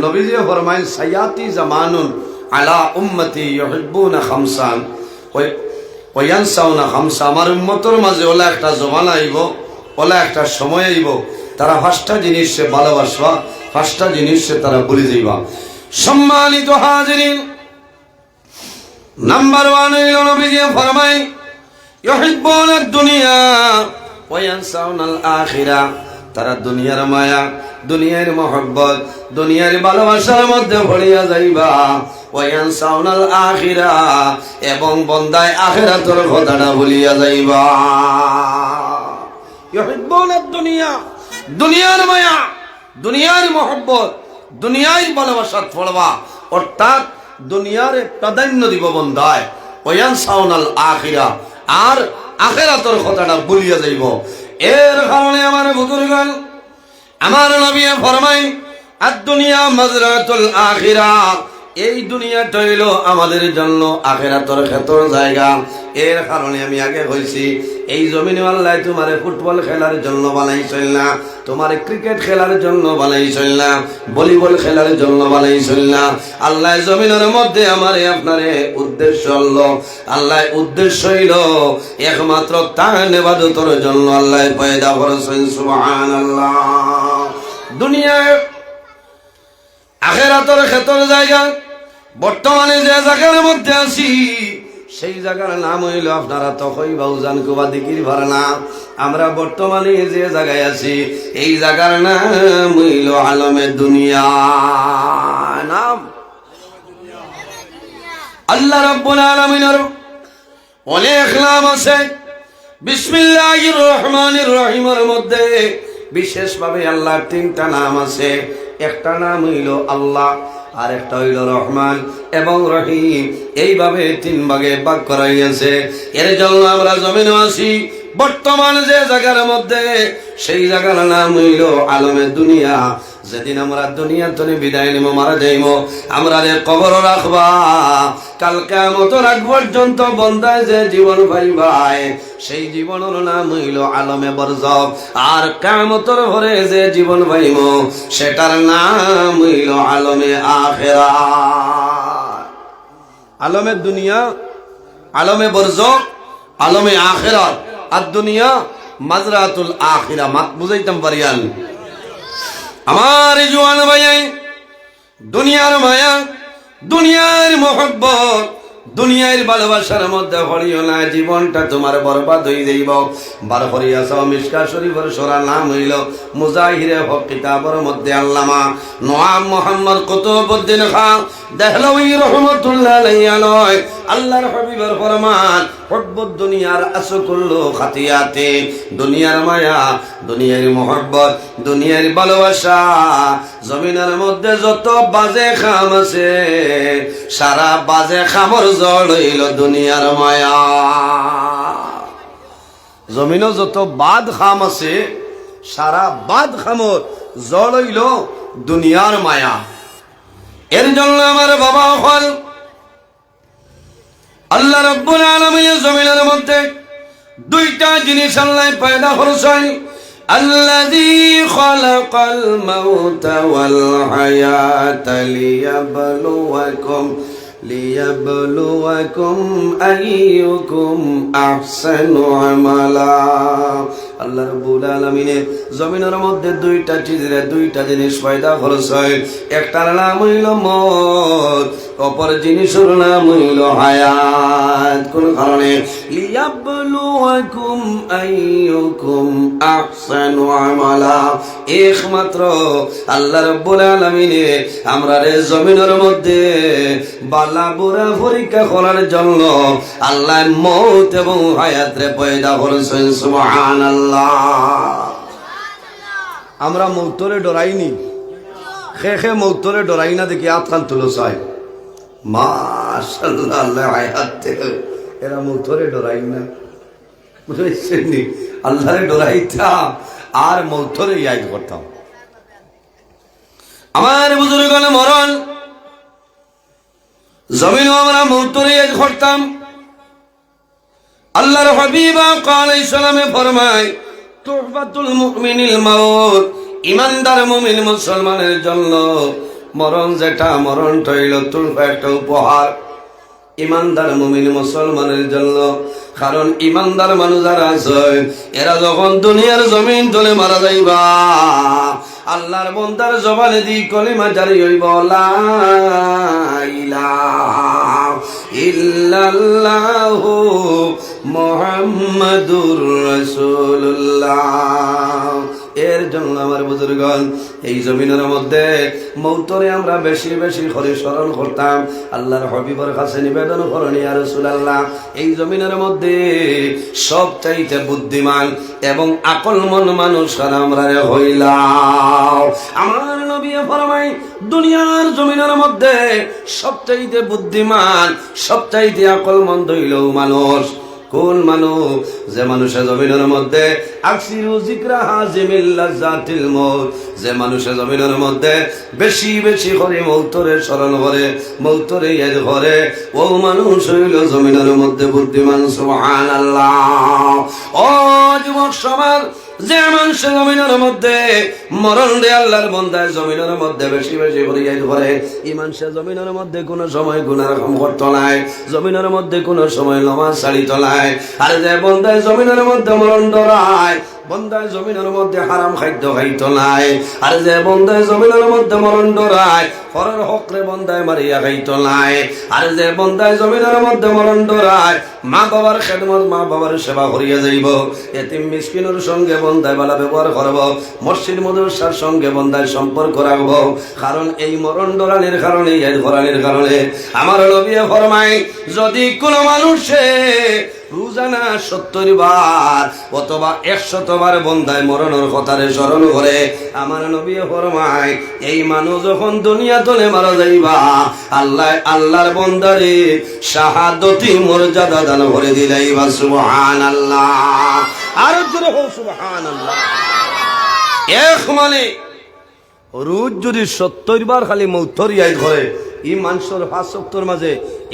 নবীজি ফরমাইন সায়াতি জামানুন আলা উম্মতি ইউহিব্বুনা খামসান ওয়া ইয়ানসাউনা খামসা। আমার উম্মতের মাঝে ওলা একটা জমানা আইব, ওলা একটা সময় আইব, তারা পাঁচটা জিনিস ভালোবাসবা, পাঁচটা জিনিস তারা ভুলে যাইবা। সম্মানিত হাজিরিন, নাম্বার 1 হইল নবীজি ফরমাই ইউহিব্বুনা দুনিয়া ওয়া ইয়ানসাউনাল আখিরা। তারা দুনিয়ার মায়া, দুনিয়ার মহব্বত, দুনিয়ার ভালোবাসার মধ্যে ভরিয়া যাইবা। ওয়া ইয়ানসাউনাল আখিরা, এবং বন্দায় আখিরাতের কথাটা ভুলিয়া যাইবা। ইউহিব্বুনা দুনিয়া, দুনিয়ার মায়া, দুনিয়ার মহব্বত, দুনিয়ার ভালোবাসা পড়বা, অর্থাৎ দুনিয়ারে প্রাধান্য দিব বন্দায়। ওয়া ইয়ানসাউনাল আখিরা, আর আখিরাতের কথাটা ভুলিয়া যাইব। এর কারণে আমার বুজুর্গগণ, আমার নবী ফরমাই আদ-দুনিয়া মাজরাতুল আখিরা। এই দুনিয়াটা হইল আমাদের জন্য আখিরাতের ক্ষেত্র জায়গা। এর কারণে আমি আগে কইছি, এই জমিনে আল্লাহ তোমারে ফুটবল খেলার জন্য বানাইছিল না, তোমারে ক্রিকেট খেলার জন্য বানাইছিল না, ভলিবল খেলার জন্য বানাইছিল না। আল্লাহ জমিনের মধ্যে আমারে আপনারে উদ্দেশ্য হলো, আল্লাহ উদ্দেশ্য হইল একমাত্র তার ইবাদতের জন্য আল্লাহ পয়দা করেছেন। সুবহানাল্লাহ। দুনিয়ায় আখিরাতের ক্ষেত্র জায়গা। বর্তমানে যে জায়গার মধ্যে আছি সেই জায়গার নাম হইল, আপনারা তো কইবা উজান কুবা দিকির ভাড়া। আমরা বর্তমানে যে জায়গায় আছি এই জায়গার নাম হইল আলমে দুনিয়া। নাম আল্লাহ রাব্বুল আলামিনের অনেক নাম আছে। বিসমিল্লাহির রহমানির রহিমের মধ্যে বিশেষভাবে আল্লাহর 3টা নাম আছে। একটা নাম হইল আল্লাহ, আর একটা হইল রহমান এবং রহিম। এইভাবে 3 ভাগে ভাগ করা হয়েছে। এর জন্য আমরা জমিনে আছি বর্তমান যে জায়গার মধ্যে, সেই জায়গার নাম হইল আলমে দুনিয়া। যেদিন আমরা দুনিয়া থেকে বিদায় নিব, মারা যাইব, আমরা যে কবর রাখবা, কাল কিয়ামতের আগ পর্যন্ত বন্দায় যে জীবন পাইবাই সেই জীবনের নাম হইল আলমে বরজখ। আর কিয়ামতের পরে যে জীবন পাইব সেটার নাম হইল আলমে আখিরাত। আলমে দুনিয়া, আলমে বরজখ, আলমে আখিরাত। আর দুনিয়া মাজরাতুল আখিরা। মাত বুঝাইতাম পারিয়ান আমার জওয়ান ভাই। দুনিয়ার মায়া, দুনিয়ার মহব্বত, দুনিয়ার ভালোবাসার মধ্যে পড়িও না, জীবনটা তোমার বরবাদ হয়ে যাইব। বার করিয়া চাও মিশকাত শরীফের সূরা নাম হইল মুজাহিরে হক। কিতাবের মধ্যে আল্লামা নোয়াম মোহাম্মদ কুতুবউদ্দিন খান দেহলভী রহমাতুল্লাহ আলাইহি আলয় আল্লাহর হাবিবের ফরমান, হুব্বুদ দুনিয়ার আসকুল্লু খাতিয়াতে। দুনিয়ার মায়া, দুনিয়ার মহব্বত, দুনিয়ার ভালোবাসা, জমিনের মধ্যে যত বাজে খাম আছে সারা বাজে খামর জল হইল দুনিয়ার মায়া। জমিনও যত বাদ খাম আছে সারা বাদ খামর জল হইল দুনিয়ার মায়া। এর জন্য আমার বাবা হল আল্লাহ রাব্বুল আলামিনের জমিনের মধ্যে 2টা জিনিস আল্লাহ পয়দা করেছেন। আল্লাযী খালাকাল মাউতা ওয়াল হায়াতা লিয়াবলুয়াকুম আইয়ুকুম আহসানু আমালা। আল্লাহ রাব্বুল আলামিনের জমিনের মধ্যে 2টা জিনিস পয়দা করেছেন। একটার নাম হইল মওত, অপর জিনিসের নাম হইল হায়াত। কোন কারণে? লিয়াবলুয়াকুম আইয়ুকুম আহসানু আমালা। একমাত্র আল্লাহ রাব্বুল আলামিনে আমরা জমিনের মধ্যে বালা বুরা পরীক্ষা করার জন্য আল্লাহ মওত এবং হায়াত রে পয়দা করেছেন। সুবহানাল্লাহ। আমরা মওতরে ডরাইনি, খে মওতরে ডরাই না। দেখি আতখান তুলো চাই মাশাআল্লাহ। আল্লাহ হায়াত এরা মওতরে ডরাই না, বুঝেছেন? আল্লাহরে ডরাইতাম আর মওতরে ইয়াদ করতাম। আমার বুজুর্গগণ মরণ জমিন আমরা মওতরে ইয়াদ করতাম। আল্লাহর হাবিব আলাইহিস সালামে ফরমায় তুহফাতুল মুমিনিল মাউত। ইমানদার মুমিন মুসলমানের জন্য মরণ যেটা মরণটা হইল তোর একটা উপহার ইমানদার মুমিন মুসলমানের জন্য। কারণ ইমানদার মানুষ যারা আছে এরা যখন দুনিয়ার জমিন তলে মারা যাইবা আল্লাহর বান্দার জবানে দি কলিমা জারি হইব লা ইলাহা ইল্লাল্লাহু মুহাম্মাদুর রাসূলুল্লাহ। এর জন্য আমার বুজুর্গণ এই জমিনের মধ্যে মৌতরে আমরা বেশি বেশি করে স্মরণ করতাম। আল্লাহর হাবিবের কাছে নিবেদন করনি ইয়া রাসূলুল্লাহ, এই জমিনের মধ্যে সবচাইতে বুদ্ধিমান এবং আকলমন মানুষ আমরা হইলাম। আমার নবী ফরমায় দুনিয়ার জমিনের মধ্যে সবচাইতে বুদ্ধিমান সবচাইতে আকলমন্দ হইল মানুষ। কোন মানুষ? যে মানুষের জমিনের মধ্যে আকসিরু যিকরা হাজিমিল লাযাতিল মউত, যে মানুষের জমিনের মধ্যে বেশি বেশি করে মৌতরে স্মরণ করে মৌতরে ইয়াদ করে, ও মানুষ হইল জমিনের মধ্যে বুদ্ধিমান। সুবহানাল্লাহ। ও যুবক সমাজ, যে মানুষের জমিনের মধ্যে মরণ রে আল্লাহর বান্দায় জমিনের মধ্যে বেশি বেশি করে ইয়াদ করে, এই মানুষের জমিনের মধ্যে কোন সময় গুনাহ রকম করত নাই, জমিনের মধ্যে কোন সময় নামাজ ছাড়িত নাই। আর যে বান্দায় জমিনের মধ্যে মরণ ডরায়, বন্দায় জমিনের মধ্যে হারাম খাদ্য খাইত নাই। আর যে বন্দায় জমিনের মধ্যে মরণ ডরায়, পরের হকরে বন্দায় মারিয়া খাইত নাই। আর যে বন্দায় জমিনের মধ্যে মরণ ডরায়, মা বাবার খেদমত মা বাবার সেবা করিয়া যাইব, এতিম মিসকিনের সঙ্গে বন্দায় বালা ব্যবহার করব, মসজিদ মাদ্রাসার সঙ্গে বন্দায় সম্পর্ক রাখব। কারণ এই মরণ ডরানির কারণে এই ঘরানির কারণে আমার নবী ফরমায়, যদি কোনো মানুষে রোজানা 70 বার অথবা 100 বার বন্দায় মরণের কথারে স্মরণ করে, আমার নবী ফরমায় এই মানুষ যখন দুনিয়া তলে মারা যাইবা আল্লাহ আল্লাহর বন্দারে শাহাদতি মর্যাদা দান করে দিলাইবা। সুবহানাল্লাহ। আর জোরে হোক সুবহানাল্লাহ। এক মানে রোজ যদি 70 বার খালি মৌতরিয়াই ধরে, এই মানুষের 5 ওয়াক্তের মাঝে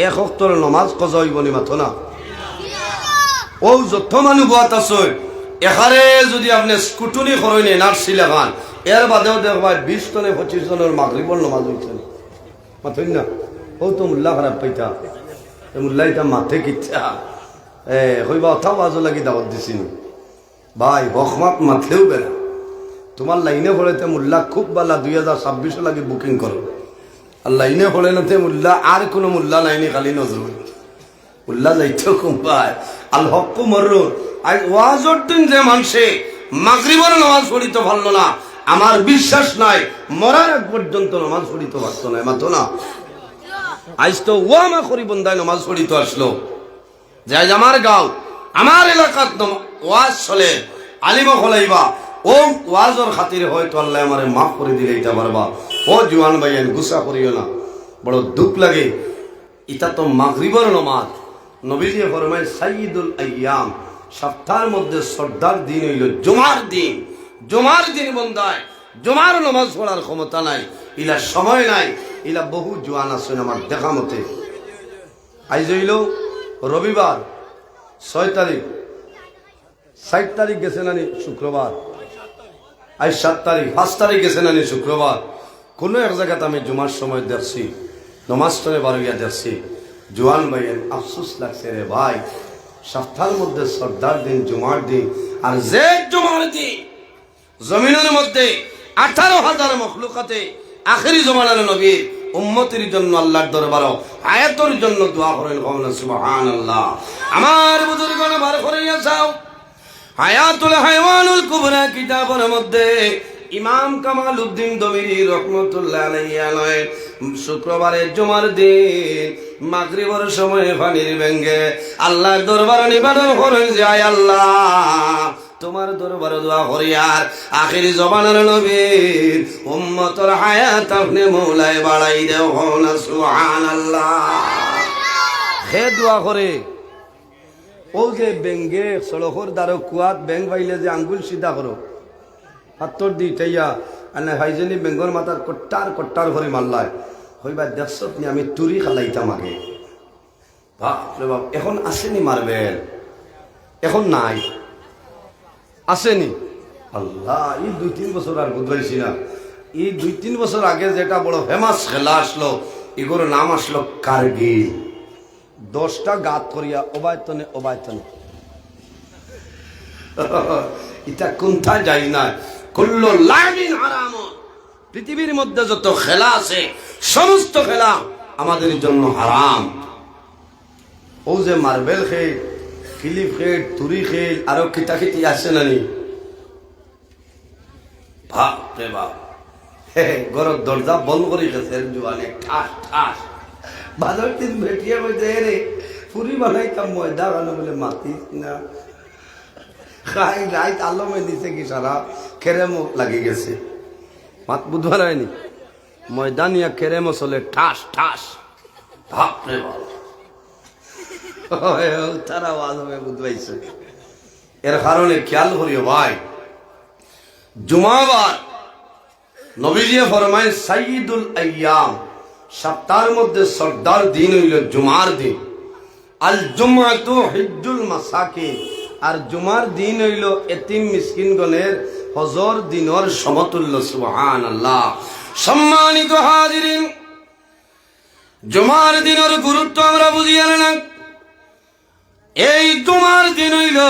1 ওয়াক্তের নামাজ কজা হইব নি মাথো না? ও যত মানুষ বাত আছে এখানে যদি আপনি স্কুটুনি করেন এনআরসি লেখান, এর বাদেও দেখবা 20 জনে 25 জনের মাগরিবর নামাজ হইছেন মাথইন না। ও তো মুল্লা খারাপ পাইতা, মুল্লা এটা মাথে কিচ্ছা হইবা অথাও আজও লাগি দাওয়াত দিছিল ভাই হকমাত মাথলেও বেড়া তোমার লাইনে পড়েতে মুল্লা খুব বালা 2026 লাগে বুকিং করো। আর লাইনে পড়ে নাতে মুল্লা আর কোনো মুল্লা লাইনে খালি নজর উল্লা যাইতো কম পায়। আল হক মরুন আজ ওয়াজর দিন যে মানুষে মাগরিবের নামাজ পড়িতে পারলো না, আমার বিশ্বাস নাই মরার আগ পর্যন্ত নামাজ পড়িতে পারতো না মাতো না। আজ তো ওয়ামা করি বন্দায় নামাজ পড়িতে আসলো, যে আজ আমার গাঁও আমার এলাকাত ওয়াজ চলে আলিমা খলাইবা, ও ওয়াজর খাতিরে হয়তো আল্লাহ আমারে মাফ করে দিলে এটা পারবা। ও জওয়ান ভাইয়ের গুসা করিও না, বড় দুঃখ লাগে। এটা তো মাগরিবের নামাজ। নবীজি ফরমায় সাইয়্যিদুল আইয়াম, সপ্তাহের মধ্যে সর্দার দিন হইল জুমার দিন। জুমার দিন বন্দায় জুমার নামাজ পড়ার ক্ষমতা নাই, ইলা সময় নাই। ইলা বহু জওয়ান আছেন আমার দেখা মতে। আজ হইল রবিবার 6 তারিখ, 7 তারিখ গেছে নানি শুক্রবার, আজ 7 তারিখ, 5 তারিখ গেছে নানি শুক্রবার। কোনো এক জায়গাতে আমি জুমার সময় দেখছি, নমাজ পড়ে বারোয়া দেখছি। জওয়ান ভাইয়ের আফসোস লাগছে রে ভাই, সপ্তাহের মধ্যে সর্দার দিন জুমার দিন, আর যে জুমার দিন জমিনের মধ্যে 18,000 মখলুকাতে আখেরি জমানার নবী উম্মতের জন্য আল্লাহর দরবারে হায়াতের জন্য দোয়া করেন। সুবহানাল্লাহ। আমার বুজুর্গণ বার করিয়া যাও হায়াতুল হায়ওয়ানুল কুবরা কিতাবের মধ্যে ইমাম কামাল উদ্দিন দমিরি রহমতুল্লাহ আলাইহি শুক্রবারে জুমার দিন মাগরিবের সময় পানির ব্যাঙ্গে আল্লাহর দরবারে নিবেদন করেন যে আয় আল্লাহ তোমার দরবারে দোয়া করি আর আখিরি জমানার নবীর উম্মতের হায়াত আপনি মওলায় বাড়াই দেও না। সুবহানাল্লাহ। হে দোয়া করে ও যে ব্যাঙ্গে সড়কর দ্বারা কুয়াত ব্যাঙ্গ পাইলে যে আঙ্গুল সিধা করো হাতর দি টাইয়া আনে হাইজেনি বেঙ্গর মাথার কট্টার কট্টার করে মারলায় হইবা দেখছত নি আমি তুরি খালাইতাম আগে। বাপরে বাপ, এখন আসেনি মারবেল? এখন নাই, আসেনি? আল্লাহ, এই 2-3 বছর আর বুঝবাইছি না। এই 2-3 বছর আগে যেটা বড় ফেমাস খেলা আসলো, এগুলোর নাম আসলো কার্গিল। 10টা গাত করিয়া অবায়তনে অবায়তনে এটা কোনথায় যাই না। কুল্লু লাইবিন হারাম। পৃথিবীর মধ্যে যত খেলা আছে সমস্ত খেলা আমাদের জন্য হারাম। ও যে মার্বেল খেল, ক্লিপ খেল, তুরি খেল, আরো খিতাখিতি আছে নানি, বাপ রে বাপ। ঘরের দরজা বন্ধ করে গেছে জোয়ানে ঠাস ঠাস। বাজার দিন ভেটিয়ে বলতে রে পুরি বানাইতাম, ময়দা বানো বলে মাতিস না। খাই রাইত আলমে দিছে কি সারা খেরেমো লাগি গেছে। মাত বুধবার হয়নি, ময়দা নিয়ে খেরেমো চলে ঠাস ঠাস। বাপ রে বাপ, তারা আওয়াজ হবে বুধবাইছে। এর কারণে খেয়াল করিও ভাই, জুমাবার নবীজি ফরমায় সাইয়্যিদুল আইয়াম, সপ্তাহের মধ্যে সর্দার দিন হইল জুমার দিন। আল জুমাতু হিজ্জুল মাসাকিন, আর জুমার দিন হইল এতিম মিসকিনগণের হজর দিনের সমতুল্য। সুবহানাল্লাহ। সম্মানিত হাজিরিন, জুমার দিনের গুরুত্ব আমরা বুঝিয়ে না। এই জুমার দিন হইল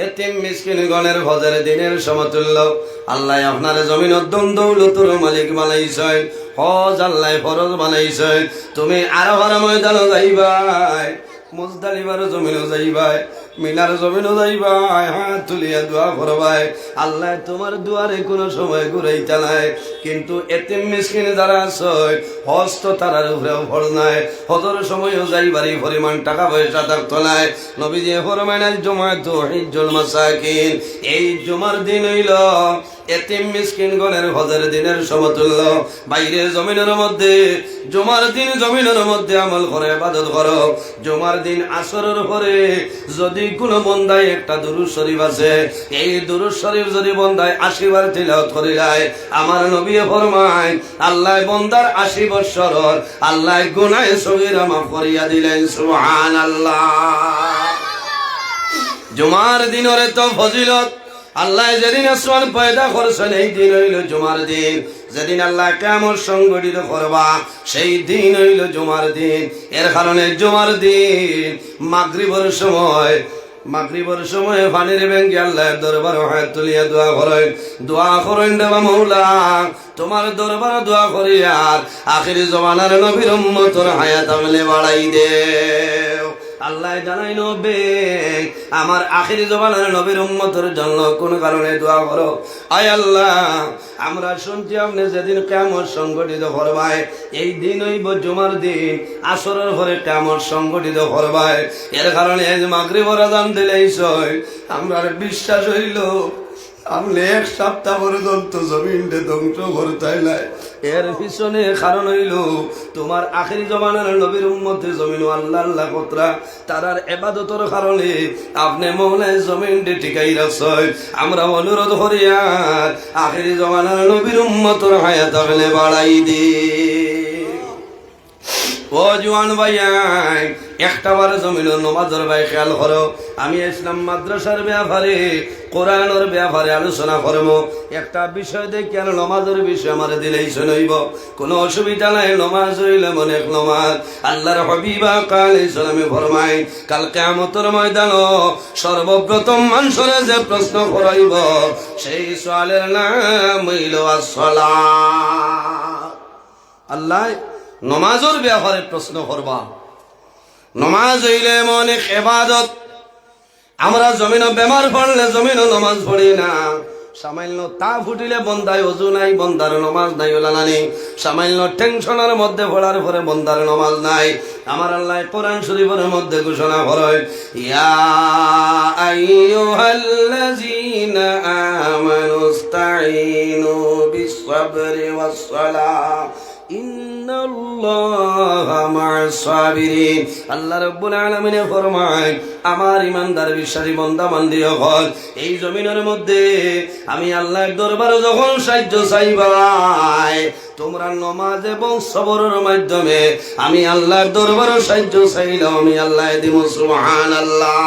এতিম মিসকিনগণের হজের দিনের সমতুল্য। আল্লাহ আপনার জমিনের দৌলতর মালিক বানাইছেন, হজ আল্লাহ ফরজ বানাইছেন। তুমি আরফার ময়দান যাইবাই, মুজদালিফার জমিনও যাইবাই, মিনার জমিনও যাইবাই, হাত তুলিয়া দোয়া করবাই। আল্লাহ তোমার দুয়ারে কোনো সময় ঘুরাইতে নাই। কিন্তু এতিম মিসকিন যারা আছে হজ তো তারার উপরেও ফরজ নাই, হজর সময়ও যাইবারই পরিমাণ টাকা পয়সা থাকতো নাই। নবীজি ফরমায় জুমাতু হিজ্জুল মাসাকিন, এই জুমার দিন হইল এতিম মিসকিনগণের হজের দিনের সমতুল্য। বাইরে জমিনের মধ্যে জুমার দিন জমিনের মধ্যে আমল করে ইবাদত করো। জুমার দিন আসরের পরে যদি কোনো বন্দায় একটা দুরূদ শরীফ আছে, এই দুরূদ শরীফ যদি বন্দায় 80 বার তিলাওয়াত করে যায়, আমার নবী ফরমায় আল্লাহ বন্দার 80 বৎসর আল্লাহ গুনাহ সগীরা মাফ করিয়া দিলেন। সুবহানাল্লাহ। জুমার দিনের তো ফজিলত। আল্লাহ যেদিন আসমান পয়দা করছেন এই দিন হইল জুমার দিন। যেদিন আল্লাহ কিয়ামত সংগঠিত করবা সেই দিন হইল জুমার দিন। এর কারণে জুমার দিন মাগরিবের সময় পানির ব্যাঙ্গে আল্লাহ দরবার হাত তুলিয়া দোয়া করেন দেবা মৌলা তোমার দরবার দোয়া করি আর আখিরি জমানার নবীর উম্মতের হায়াত আমলে বাড়াই দে। আল্লাহ জানাই নবে আমার আখিরি জমানার নবীর উম্মতের জন্য কোন কারণে দোয়া করো। আয় আল্লাহ, আমরা শুনছি আপনি যেদিন কিয়ামত সংগঠিত করবাই এই দিন হইব জুমার দিন, আসরের পরে কিয়ামত সংগঠিত করবাই। এর কারণে মাগরিবের আযান দিলেই আমরা বিশ্বাস হইল আপনি 1 সপ্তাহ পর্যন্ত জমিনটা ধ্বংস করতে নাই। এর পিছনে কারণ হইল তোমার আখিরি জমানার নবীর উম্মতে জমিন আল্লাহ আল্লাহ কতরা তারার ইবাদতের কারণে আপনি মওলায় জমিনটা টিকাই রাখছেন। আমরা অনুরোধ করি আর আখিরি জমানার নবীর উম্মতের হায়াত আপনি বাড়াই দি। ও জওয়ান ভাইয়াই, একটা বার জমিনের নামাজের ভাই খেয়াল করো। আমি ইসলাম মাদ্রাসার ব্যাপারে কোরআনের ব্যাপারে আলোচনা করব। একটা বিষয় দেখি আর নামাজের বিষয় আমার দিলেই শুনইব, কোনো অসুবিধা নাই। নামাজ হইলে মনে নামাজ। আল্লাহর হাবিব আলাইহিস সালামে ফরমায় কাল কিয়ামতের ময়দানে সর্বপ্রথম মানুষের যে প্রশ্ন করাইব সেই সওয়ালের নাম হইল আসসালাত। আল্লাহ নমাজের ব্যাপারে প্রশ্ন করবা। নমাজ হইলে এমন এক ইবাদত, আমরা জমিন বেমার পড়লে জমিন নমাজ পড়ি না। সামান্য তা ফুটিলে বন্দায় ওযু নাই, বন্দার নমাজ নাই ওলানানি। সামান্য টেনশনের মধ্যে পড়ার পরে বন্দার নমাজ নাই। আমার আল্লাহ কোরআন শরীফের মধ্যে ঘোষণা করেন ইয়া আইয়ুহাল্লাযীনা আমানুস্তাঈনু বিস-সাবরি ওয়াস-সালাহ ইন্নাল্লাহা মা'আস সাবিরিন। আল্লাহ রাব্বুল আলামিন ফরমায় আমার ইমানদার বিশ্বাসী বান্দা বান্দি হল এই জমিনের মধ্যে আমি আল্লাহর দরবারে যখন সাহায্য চাইবাই তোমরা নামাজ এবং সবরের মাধ্যমে আমি আল্লাহর দরবারে সাহায্য চাইলাম, আমি আল্লাহ দিব। সুবহানাল্লাহ।